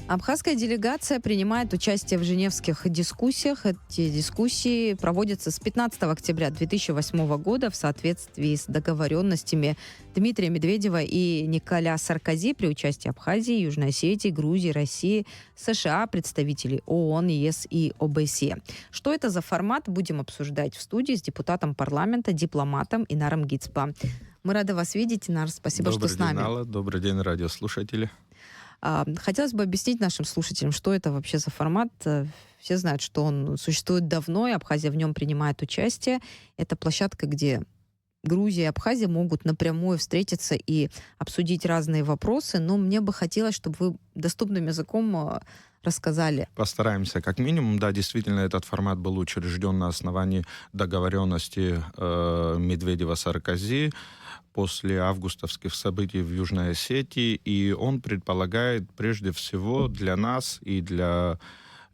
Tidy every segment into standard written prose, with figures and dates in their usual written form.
Абхазская делегация принимает участие в женевских дискуссиях. Эти дискуссии проводятся с 15 октября 2008 года в соответствии с договоренностями Дмитрия Медведева и Николя Саркози при участии Абхазии, Южной Осетии, Грузии, России, США, представителей ООН, ЕС и ОБСЕ. Что это за формат, будем обсуждать в студии с депутатом парламента, дипломатом Инаром Гицба. Мы рады вас видеть, Инар, спасибо, что с нами. Добрый день, Алла. Добрый день, радиослушатели. Хотелось бы объяснить нашим слушателям, что это вообще за формат. Все знают, что он существует давно, и Абхазия в нем принимает участие. Это площадка, где Грузия и Абхазия могут напрямую встретиться и обсудить разные вопросы, но мне бы хотелось, чтобы вы доступным языком рассказали. Постараемся как минимум. Да, действительно, этот формат был учрежден на основании договоренности Медведева-Саркози после августовских событий в Южной Осетии, и он предполагает прежде всего для нас и для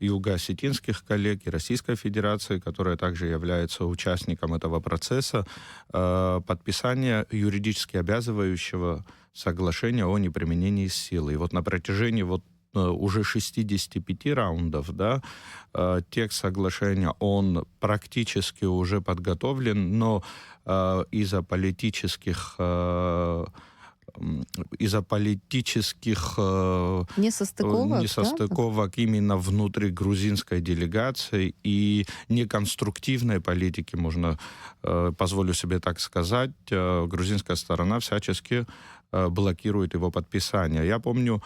юго-осетинских коллег и Российской Федерации, которая также является участником этого процесса, подписание юридически обязывающего соглашения о неприменении силы. И вот на протяжении уже 65 раундов, да, текст соглашения, он практически уже подготовлен, но из-за политических несостыковок да? Именно внутри грузинской делегации и неконструктивной политики, позволю себе так сказать, грузинская сторона всячески блокирует его подписание. Я помню,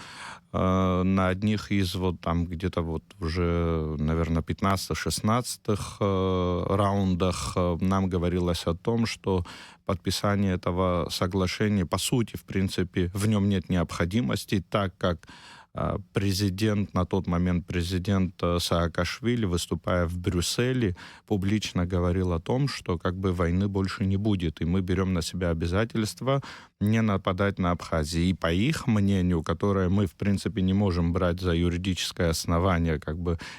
на одних из где-то уже, наверное, 15-16 раундах нам говорилось о том, что подписание этого соглашения, по сути, в принципе, в нем нет необходимости, так как на тот момент президент Саакашвили, выступая в Брюсселе, публично говорил о том, что войны больше не будет, и мы берем на себя обязательство не нападать на Абхазию. И по их мнению, которое мы, в принципе, не можем брать за юридическое основание,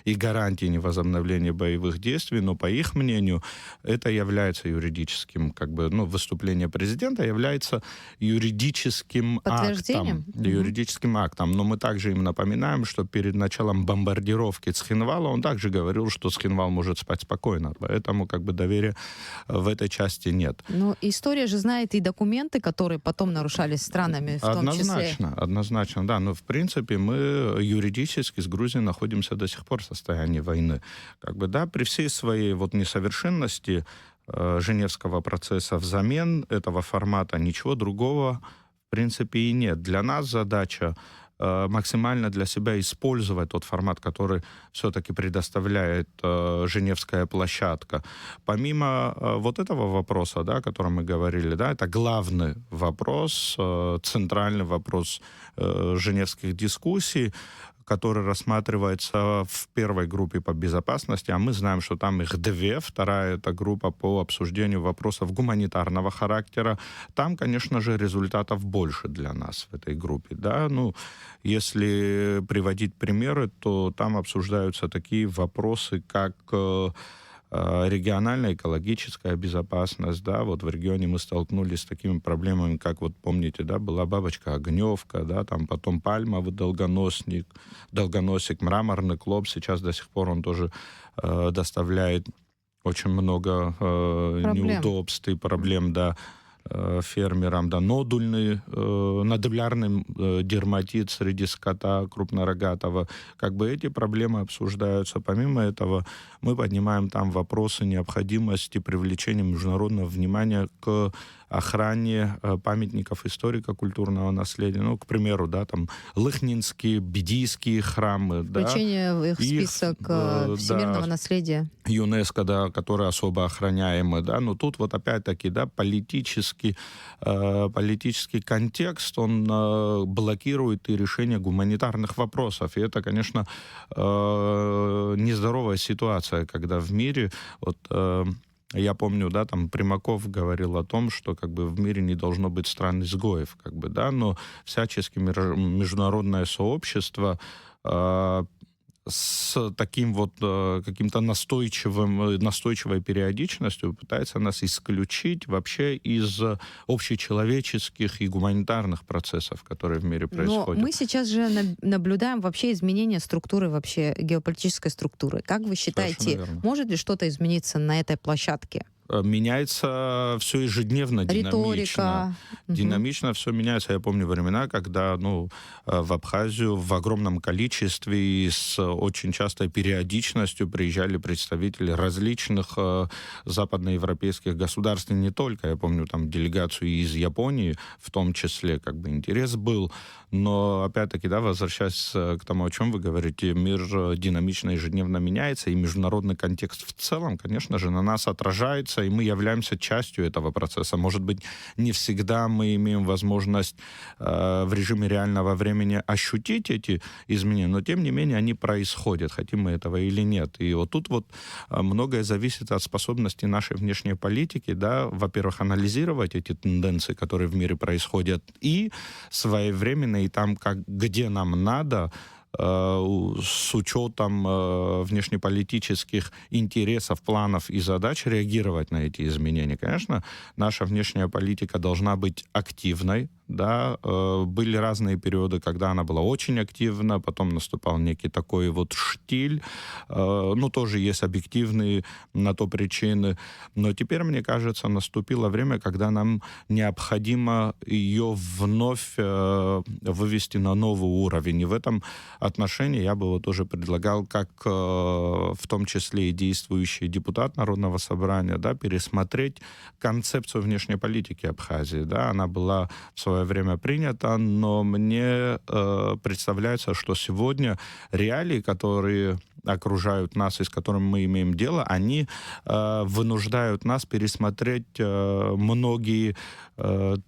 и гарантии невозобновления боевых действий, но по их мнению, это является юридическим, выступление президента является юридическим актом. Юридическим актом. Но мы также им напоминаем, что перед началом бомбардировки Цхинвала он также говорил, что Цхинвал может спать спокойно. Поэтому доверия в этой части нет. Но история же знает и документы, которые потом нарушались странами в том числе. Однозначно, да. Но в принципе мы юридически с Грузией находимся до сих пор в состоянии войны. При всей своей несовершенности Женевского процесса взамен этого формата ничего другого в принципе и нет. Для нас задача максимально для себя использовать тот формат, который все-таки предоставляет Женевская площадка. Помимо этого вопроса, да, о котором мы говорили, да, это главный вопрос, центральный вопрос женевских дискуссий, который рассматривается в первой группе по безопасности, а мы знаем, что там их две. Вторая — это группа по обсуждению вопросов гуманитарного характера. Там, конечно же, результатов больше для нас в этой группе. Да? Если приводить примеры, то там обсуждаются такие вопросы, как региональная экологическая безопасность, да, в регионе мы столкнулись с такими проблемами, как, помните, да, была бабочка-огневка, да, там потом пальмовый долгоносик, мраморный клоп, сейчас до сих пор он тоже доставляет очень много неудобств и проблем, да, фермерам, да, нодулярный дерматит среди скота крупнорогатого. Эти проблемы обсуждаются. Помимо этого, мы поднимаем там вопросы необходимости привлечения международного внимания к охране памятников историко-культурного наследия. К примеру, да, там Лыхнинские, Бедийские храмы. Включение в их список всемирного наследия. ЮНЕСКО, да, которые особо охраняемы. Да. Но тут опять-таки, да, политический контекст, он блокирует и решение гуманитарных вопросов. И это, конечно, нездоровая ситуация, когда в мире я помню, да, там Примаков говорил о том, что в мире не должно быть стран-изгоев, да, но всячески международное сообщество с таким вот каким-то настойчивой периодичностью пытается нас исключить вообще из общечеловеческих и гуманитарных процессов, которые в мире Но происходят. мы сейчас же наблюдаем вообще изменение структуры, вообще геополитической структуры. Как вы Совершенно считаете, верно. может ли что-то измениться на этой площадке? Меняется все ежедневно, динамично. Риторика. Мгм. Динамично все меняется. Я помню времена, когда в Абхазию в огромном количестве и с очень частой периодичностью приезжали представители различных западноевропейских государств, и не только. Я помню там делегацию из Японии, в том числе, как бы интерес был. Но, опять-таки, да, возвращаясь к тому, о чем вы говорите, мир динамично ежедневно меняется, и международный контекст в целом, конечно же, на нас отражается, и мы являемся частью этого процесса. Может быть, не всегда мы имеем возможность в режиме реального времени ощутить эти изменения, но, тем не менее, они происходят, хотим мы этого или нет. И вот тут вот многое зависит от способности нашей внешней политики, да, во-первых, анализировать эти тенденции, которые в мире происходят, и своевременно и там, где нам надо, с учетом внешнеполитических интересов, планов и задач реагировать на эти изменения. Конечно, наша внешняя политика должна быть активной. Да, были разные периоды, когда она была очень активна, потом наступал некий такой вот штиль. Тоже есть объективные на то причины. Но теперь, мне кажется, наступило время, когда нам необходимо ее вновь вывести на новый уровень. И в этом отношении я бы вот тоже предлагал, как в том числе и действующий депутат Народного собрания, да, пересмотреть концепцию внешней политики Абхазии. Да. Она была в свое время принято, но мне представляется, что сегодня реалии, которые окружают нас и с которыми мы имеем дело, они вынуждают нас пересмотреть многие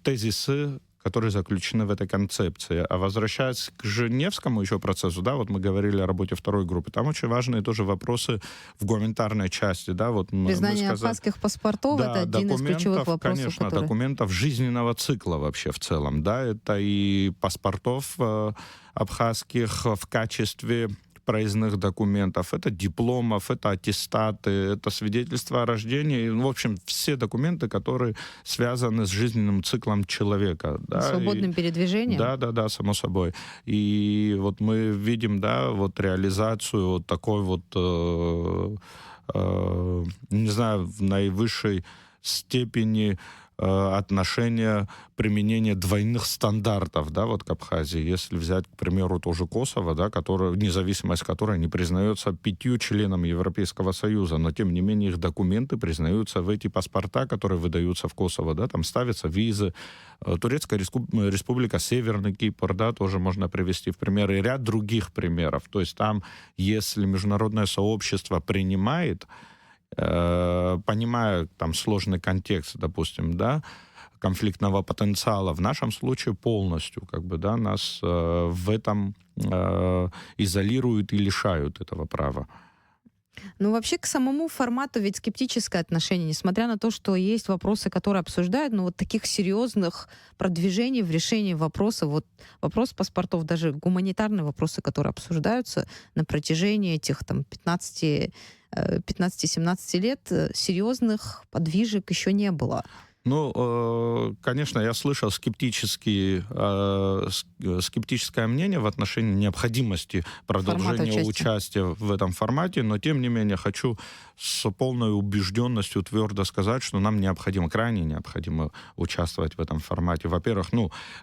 тезисы, которые заключены в этой концепции. А возвращаясь к Женевскому еще процессу, да, вот мы говорили о работе второй группы, там очень важные тоже вопросы в гуманитарной части, да, вот Признание абхазских паспортов — да, это один из ключевых вопросов, конечно, которые... документов жизненного цикла вообще в целом, да, это и паспортов абхазских в качестве проездных документов, это дипломов, это аттестаты, это свидетельства о рождении, в общем, все документы, которые связаны с жизненным циклом человека. Да, свободным передвижением? Да, само собой. И вот мы видим, да, вот реализацию вот такой вот, не знаю, в наивысшей степени отношения применения двойных стандартов, да, вот к Абхазии. Если взять, к примеру, тоже Косово, да, независимость которой не признается 5 членам Европейского Союза, но, тем не менее, их документы признаются в эти паспорта, которые выдаются в Косово, да, там ставятся визы. Турецкая республика, Северный Кипр, да, тоже можно привести в пример, и ряд других примеров. То есть там, если международное сообщество принимает, понимая там сложный контекст, допустим, да, конфликтного потенциала, в нашем случае полностью, как бы, да, нас в этом изолируют и лишают этого права. Ну, вообще, к самому формату ведь скептическое отношение, несмотря на то, что есть вопросы, которые обсуждают, но вот таких серьезных продвижений в решении вопроса, вот вопрос паспортов, даже гуманитарные вопросы, которые обсуждаются на протяжении этих там 15-17 лет, серьезных подвижек еще не было. Ну, конечно, я слышал скептическое мнение в отношении необходимости продолжения участия в этом формате, но, тем не менее, хочу с полной убежденностью твердо сказать, что нам необходимо, крайне необходимо участвовать в этом формате. Во-первых,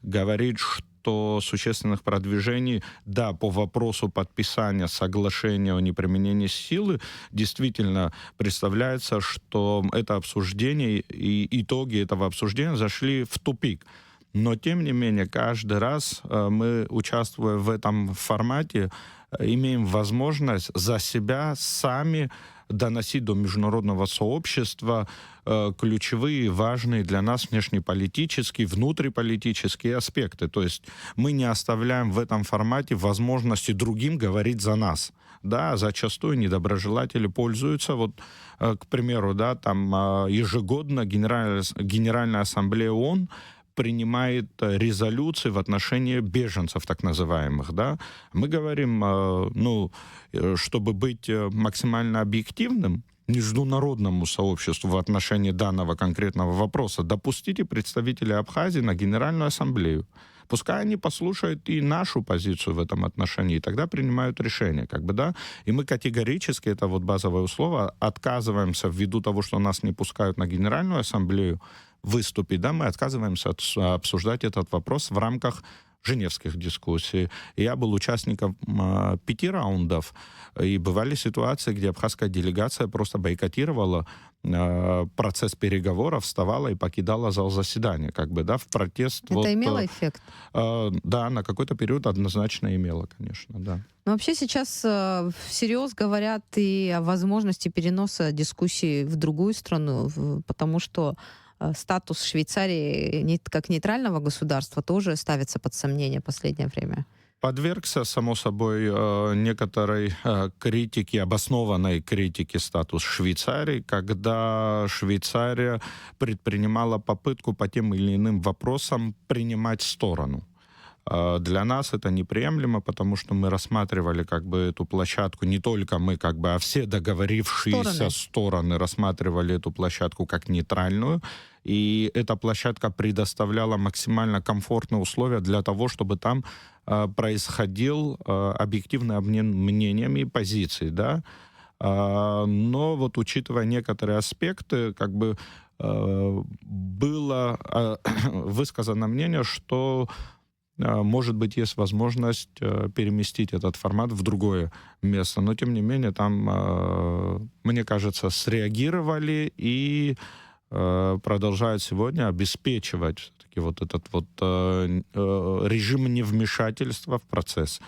говорить, что существенных продвижений, да, по вопросу подписания соглашения о неприменении силы, действительно представляется, что это обсуждение и итоги этого обсуждения зашли в тупик. Но, тем не менее, каждый раз мы, участвуя в этом формате, имеем возможность за себя сами доносить до международного сообщества ключевые, важные для нас внешнеполитические, внутриполитические аспекты. То есть мы не оставляем в этом формате возможности другим говорить за нас. Да, зачастую недоброжелатели пользуются, вот, к примеру, да, там ежегодно Генеральная ассамблея ООН принимает резолюции в отношении беженцев, так называемых, да. Мы говорим, чтобы быть максимально объективным, международному сообществу в отношении данного конкретного вопроса, допустите представителей Абхазии на Генеральную Ассамблею. Пускай они послушают и нашу позицию в этом отношении, и тогда принимают решение, да. И мы категорически, это вот базовое условие, отказываемся ввиду того, что нас не пускают на Генеральную Ассамблею выступить, да, мы отказываемся обсуждать этот вопрос в рамках женевских дискуссий. Я был участником 5 раундов, и бывали ситуации, где абхазская делегация просто бойкотировала процесс переговоров, вставала и покидала зал заседания, в протест. Это имело эффект? Да, на какой-то период однозначно имело, конечно, да. Но вообще сейчас всерьез говорят и о возможности переноса дискуссий в другую страну, потому что статус Швейцарии как нейтрального государства тоже ставится под сомнение в последнее время. Подвергся, само собой, некоторой критике, обоснованной критике статус Швейцарии, когда Швейцария предпринимала попытку по тем или иным вопросам принимать сторону. Для нас это неприемлемо, потому что мы рассматривали эту площадку, не только мы, а все договорившиеся стороны рассматривали эту площадку как нейтральную, и эта площадка предоставляла максимально комфортные условия для того, чтобы там происходил объективный обмен мнениями и позиций, да. Но вот учитывая некоторые аспекты, было высказано мнение, что может быть, есть возможность переместить этот формат в другое место. Но, тем не менее, там, мне кажется, среагировали и продолжают сегодня обеспечивать все-таки вот этот режим невмешательства в процесс.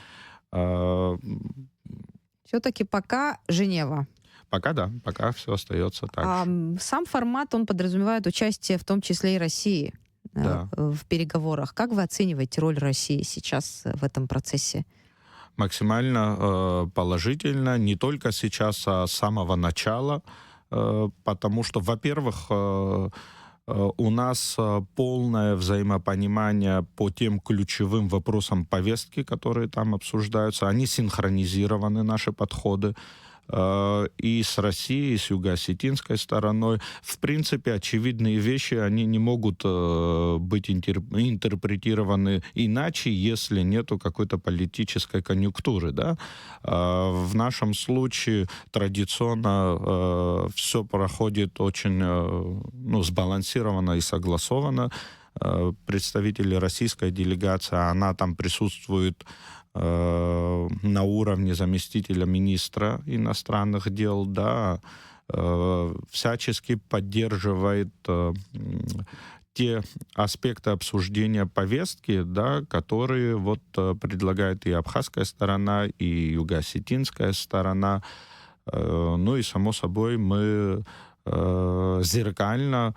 Все-таки пока Женева. Пока да, пока все остается так же. Сам формат, он подразумевает участие в том числе и России. Да. В переговорах. Как вы оцениваете роль России сейчас в этом процессе? Максимально положительно, не только сейчас, а с самого начала, потому что, во-первых, у нас полное взаимопонимание по тем ключевым вопросам повестки, которые там обсуждаются. Они синхронизированы, наши подходы, и с Россией, и с юго-осетинской стороной. В принципе, очевидные вещи, они не могут быть интерпретированы иначе, если нету какой-то политической конъюнктуры, да. В нашем случае традиционно все проходит очень сбалансированно и согласованно. Представители российской делегации, она там присутствует на уровне заместителя министра иностранных дел, да, всячески поддерживает те аспекты обсуждения повестки, да, которые предлагает и абхазская сторона, и юго-осетинская сторона. Ну и, само собой, мы зеркально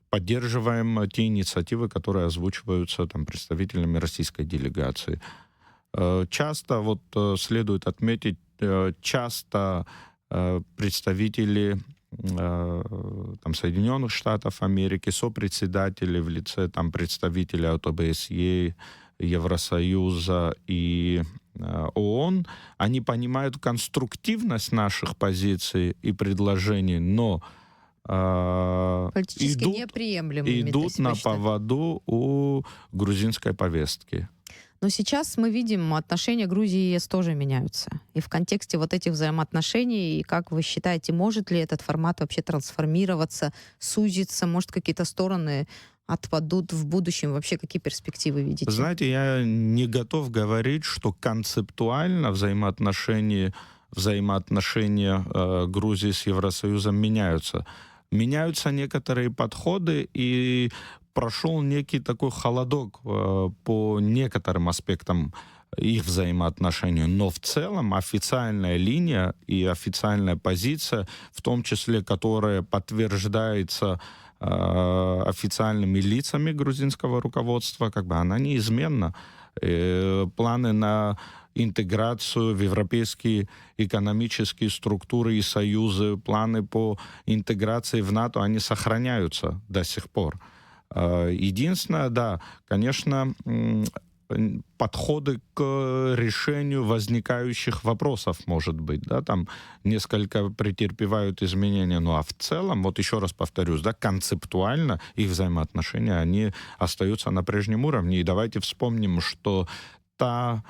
поддерживаем те инициативы, которые озвучиваются представителями российской делегации. Часто, следует отметить, часто представители Соединенных Штатов Америки, сопредседатели в лице представителей от ОБСЕ, Евросоюза и ООН, они понимают конструктивность наших позиций и предложений, но политически неприемлемыми идут на поводу у грузинской повестки. Но сейчас мы видим, отношения Грузии и ЕС тоже меняются. И в контексте этих взаимоотношений, как вы считаете, может ли этот формат вообще трансформироваться, сузиться, может, какие-то стороны отпадут в будущем? Вообще, какие перспективы видите? Знаете, я не готов говорить, что концептуально взаимоотношения Грузии с Евросоюзом меняются. Меняются некоторые подходы, и прошел некий такой холодок по некоторым аспектам их взаимоотношений. Но в целом официальная линия и официальная позиция, в том числе, которая подтверждается официальными лицами грузинского руководства, она неизменна. Планы на интеграцию в европейские экономические структуры и союзы, планы по интеграции в НАТО, они сохраняются до сих пор. Единственное, да, конечно, подходы к решению возникающих вопросов, может быть, да, там несколько претерпевают изменения, ну а в целом, вот еще раз повторюсь, да, концептуально их взаимоотношения, они остаются на прежнем уровне. И давайте вспомним, что та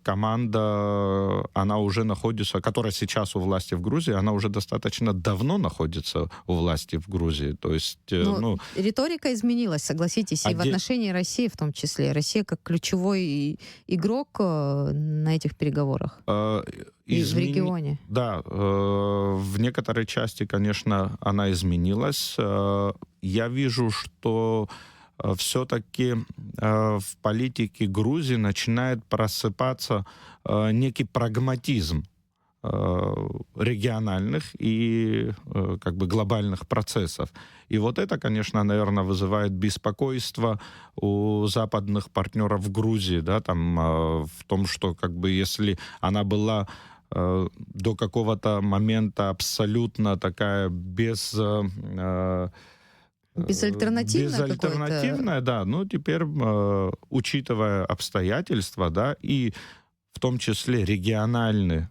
команда, она уже находится, которая сейчас у власти в Грузии, она уже достаточно давно находится у власти в Грузии. То есть, риторика изменилась, согласитесь, и в отношении России в том числе. Россия как ключевой игрок на этих переговорах и в регионе. Да, в некоторой части, конечно, она изменилась. Я вижу, что все-таки в политике Грузии начинает просыпаться некий прагматизм региональных и как бы глобальных процессов. И вот это, конечно, наверное, вызывает беспокойство у западных партнеров в Грузии, да, там, в том, что как бы если она была до какого-то момента абсолютно такая безальтернативная, да. Но теперь, учитывая обстоятельства, да, и в том числе региональный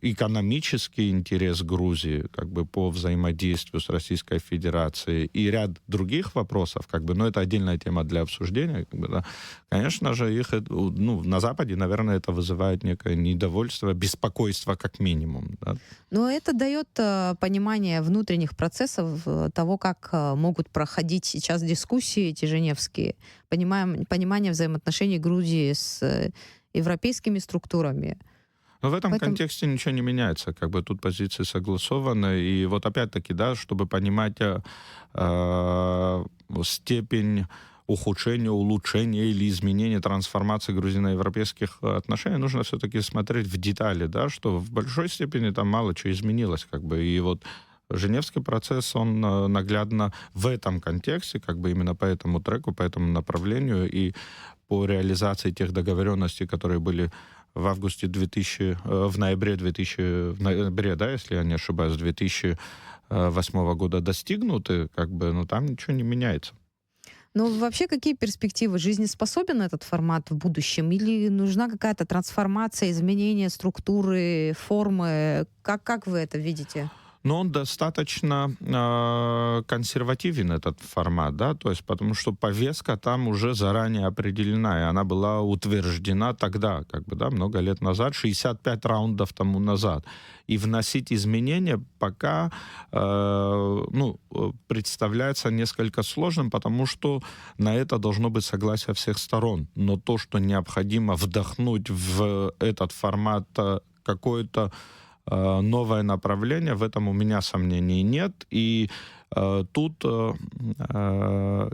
экономический интерес Грузии как бы по взаимодействию с Российской Федерацией и ряд других вопросов, как бы, но это отдельная тема для обсуждения, как бы, да. Конечно же, их, ну, на Западе, наверное, это вызывает некое недовольство, беспокойство как минимум. Да. Но это дает понимание внутренних процессов, того, как могут проходить сейчас дискуссии эти женевские, понимание взаимоотношений Грузии с европейскими структурами. Но в этом контексте ничего не меняется, как бы тут позиции согласованы. И вот опять-таки, да, чтобы понимать степень ухудшения, улучшения или изменения, трансформации грузино-европейских отношений, нужно все-таки смотреть в детали, да, что в большой степени там мало чего изменилось, как бы, и вот Женевский процесс, он наглядно в этом контексте, как бы именно по этому треку, по этому направлению и по реализации тех договоренностей, которые были в ноябре, да, если я не ошибаюсь, 2008 года достигнуты, как бы, но там ничего не меняется. Ну, вообще, какие перспективы? Жизнеспособен этот формат в будущем? Или нужна какая-то трансформация, изменение структуры, формы? Как вы это видите? Но он достаточно консервативен, этот формат, да, то есть потому что повестка там уже заранее определена, и она была утверждена тогда, как бы, да, много лет назад, 65 раундов тому назад. И вносить изменения пока, представляется несколько сложным, потому что на это должно быть согласие всех сторон. Но то, что необходимо вдохнуть в этот формат какое-то новое направление, в этом у меня сомнений нет. И тут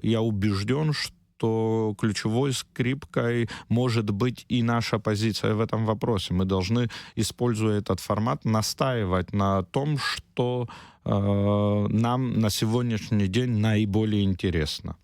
я убежден, что ключевой скрипкой может быть и наша позиция в этом вопросе. Мы должны, используя этот формат, настаивать на том, что нам на сегодняшний день наиболее интересно.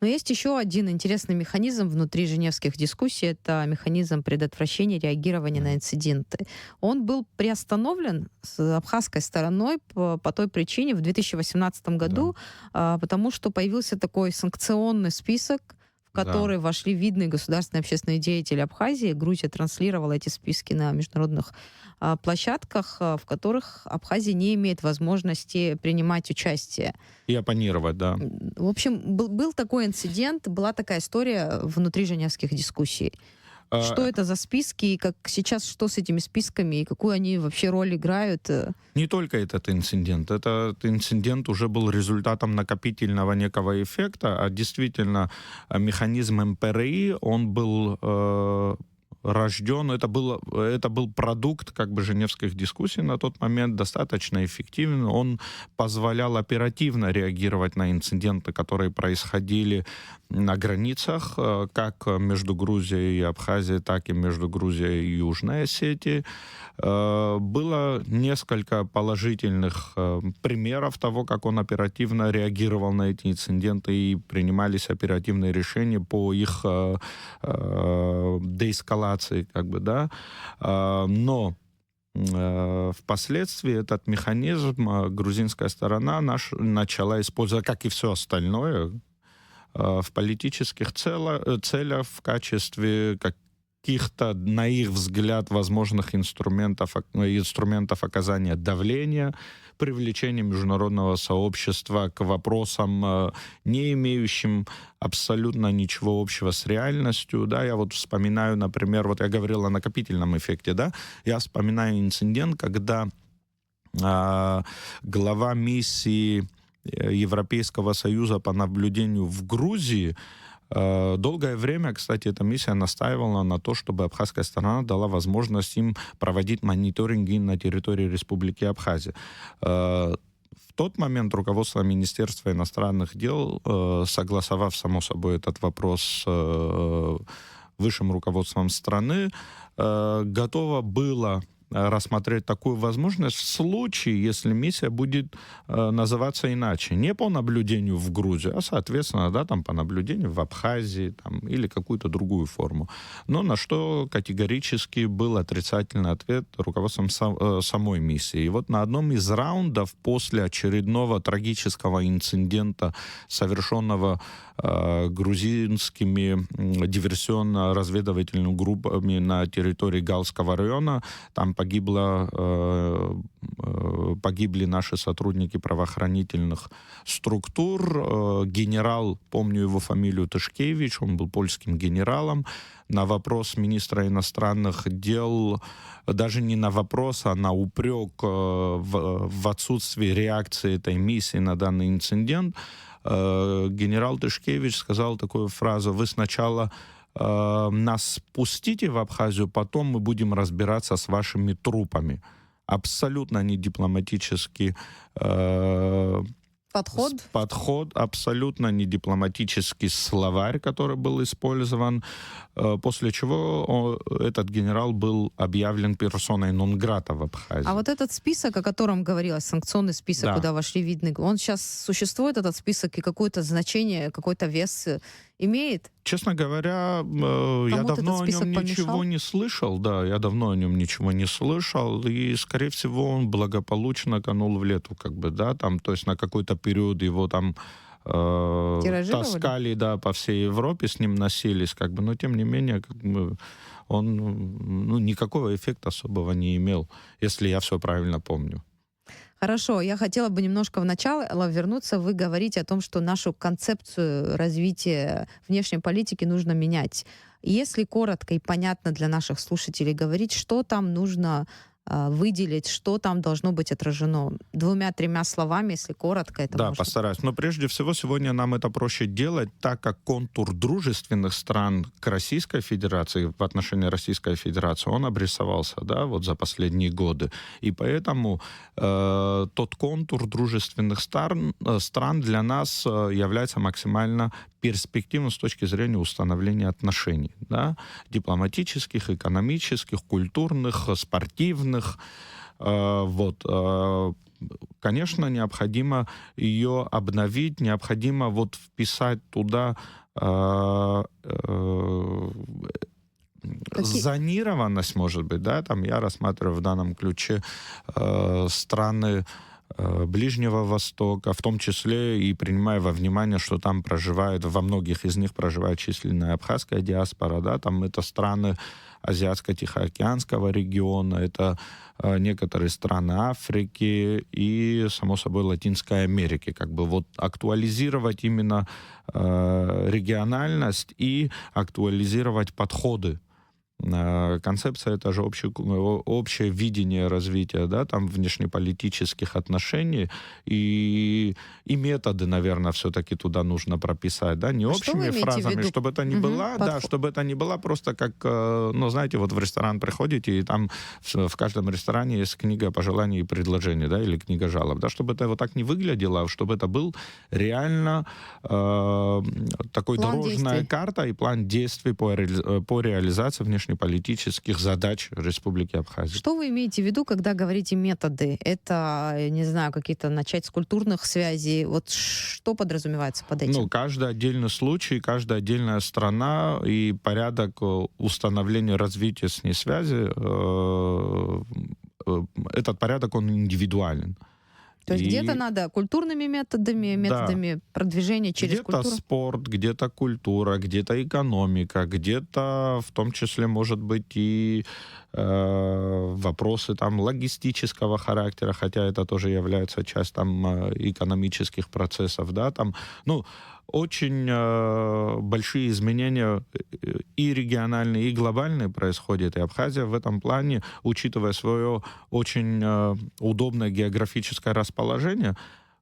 Но есть еще один интересный механизм внутри женевских дискуссий. Это механизм предотвращения реагирования на инциденты. Он был приостановлен с абхазской стороной по той причине в 2018 году, потому что появился такой санкционный список, в который вошли видные государственные общественные деятели Абхазии. Грузия транслировала эти списки на международных площадках, в которых Абхазия не имеет возможности принимать участие. И оппонировать, да. В общем, был такой инцидент, была такая история внутри женевских дискуссий. Что это за списки, и как сейчас, что с этими списками, и какую они вообще роль играют? Не только этот инцидент. Этот инцидент уже был результатом накопительного некого эффекта, а действительно механизм МПРИ, он был рожден, это был продукт как бы женевских дискуссий на тот момент, достаточно эффективен. Он позволял оперативно реагировать на инциденты, которые происходили на границах, как между Грузией и Абхазией, так и между Грузией и Южной Осетией. Было несколько положительных примеров того, как он оперативно реагировал на эти инциденты, и принимались оперативные решения по их деэскалации, как бы, да. Но Впоследствии этот механизм грузинская сторона начала использовать, как и все остальное, в политических целях в качестве каких-то, на их взгляд, возможных инструментов оказания давления, привлечения международного сообщества к вопросам, не имеющим абсолютно ничего общего с реальностью. Да, я вот вспоминаю, например, вот я говорил о накопительном эффекте, да, я вспоминаю инцидент, когда глава миссии Европейского Союза по наблюдению в Грузии долгое время, кстати, эта миссия настаивала на то, чтобы абхазская сторона дала возможность им проводить мониторинги на территории Республики Абхазия. В тот момент руководство Министерства иностранных дел, согласовав, само собой, этот вопрос с высшим руководством страны, готово было рассмотреть такую возможность в случае, если миссия будет называться иначе. Не по наблюдению в Грузии, а, соответственно, да, там, по наблюдению в Абхазии там, или какую-то другую форму. Но на что категорически был отрицательный ответ руководством самой миссии. И вот на одном из раундов после очередного трагического инцидента, совершенного грузинскими диверсионно-разведывательными группами на территории Галского района, там погибли наши сотрудники правоохранительных структур. Генерал, помню его фамилию, Тышкевич, он был польским генералом. На вопрос министра иностранных дел, даже не на вопрос, а на упрек в отсутствии реакции этой миссии на данный инцидент, генерал Тышкевич сказал такую фразу: «Вы сначала нас пустите в Абхазию, потом мы будем разбираться с вашими трупами». Абсолютно не дипломатический подход, абсолютно не дипломатический словарь, который был использован, после чего этот генерал был объявлен персоной нон-грата в Абхазии. А вот этот список, о котором говорилось, санкционный список, Да. куда вошли видные, он сейчас существует, этот список, и какое-то значение, какой-то вес имеет? Честно говоря, я Кому-то давно этот о список нем ничего помешал? не слышал, да, я давно о нем ничего не слышал, и, скорее всего, он благополучно канул в лету, как бы, да, там, то есть на какой-то период его там Тиражировали? таскали, да, по всей Европе, с ним носились, как бы, но, тем не менее, как бы, он, ну, никакого эффекта особого не имел, если я все правильно помню. Хорошо, я хотела бы немножко в начало вернуться. Вы говорите о том, что нашу концепцию развития внешней политики нужно менять. Если коротко и понятно для наших слушателей говорить, что там нужно выделить, что там должно быть отражено? 2-3 словами, если коротко, это Да, может... постараюсь. Но прежде всего сегодня нам это проще делать, так как контур дружественных стран к Российской Федерации, в отношении Российской Федерации, он обрисовался, да, вот за последние годы. И поэтому тот контур дружественных стран для нас является максимально перспективным с точки зрения установления отношений, да, дипломатических, экономических, культурных, спортивных. Конечно, необходимо ее обновить, необходимо вот вписать туда зонированность, может быть, да, там я рассматриваю в данном ключе страны Ближнего Востока, в том числе и принимая во внимание, что там проживает, во многих из них проживает численная абхазская диаспора, да, там это страны Азиатско-Тихоокеанского региона, это некоторые страны Африки и, само собой, Латинской Америки. Как бы вот актуализировать именно региональность и актуализировать подходы. Концепция — это же общее видение развития, да, там внешнеполитических отношений, и методы, наверное, все-таки туда нужно прописать, да, не общими фразами, чтобы это не была, да, чтобы это не была просто как, ну, знаете, вот в ресторан приходите, и там в каждом ресторане есть книга пожеланий и предложений, да, или книга жалоб, да, чтобы это вот так не выглядело, чтобы это был реально такой дорожная карта и план действий по реализации внешнеполитических задач Республики Абхазия. Что вы имеете в виду, когда говорите методы? Это, не знаю, какие-то начать с культурных связей? Вот что подразумевается под этим? Ну, каждый отдельный случай, каждая отдельная страна и порядок установления развития с ней связи этот порядок, он индивидуален. То есть И где-то надо культурными методами, да, методами продвижения через где-то культуру. спорт, где-то культура, где-то экономика, где-то в том числе, может быть, и вопросы там логистического характера, хотя это тоже является частью экономических процессов, да, там, ну, очень большие изменения и региональные, и глобальные происходят, и Абхазия в этом плане, учитывая свое очень удобное географическое расположение,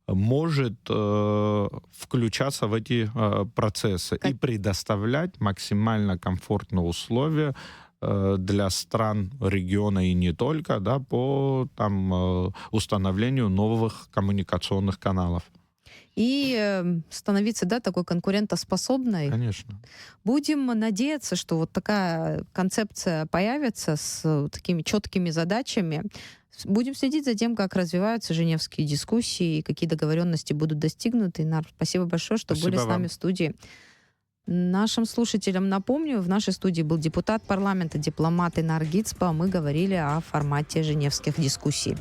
может включаться в эти процессы и предоставлять максимально комфортные условия для стран региона и не только, да, по там, установлению новых коммуникационных каналов. И становиться, да, такой конкурентоспособной. Конечно. Будем надеяться, что вот такая концепция появится с такими четкими задачами. Будем следить за тем, как развиваются женевские дискуссии и какие договоренности будут достигнуты. Нар, спасибо большое, что Спасибо были с нами вам. в студии. Нашим слушателям напомню, в нашей студии был депутат парламента, дипломат Инар Гицпа. Мы говорили о формате женевских дискуссий.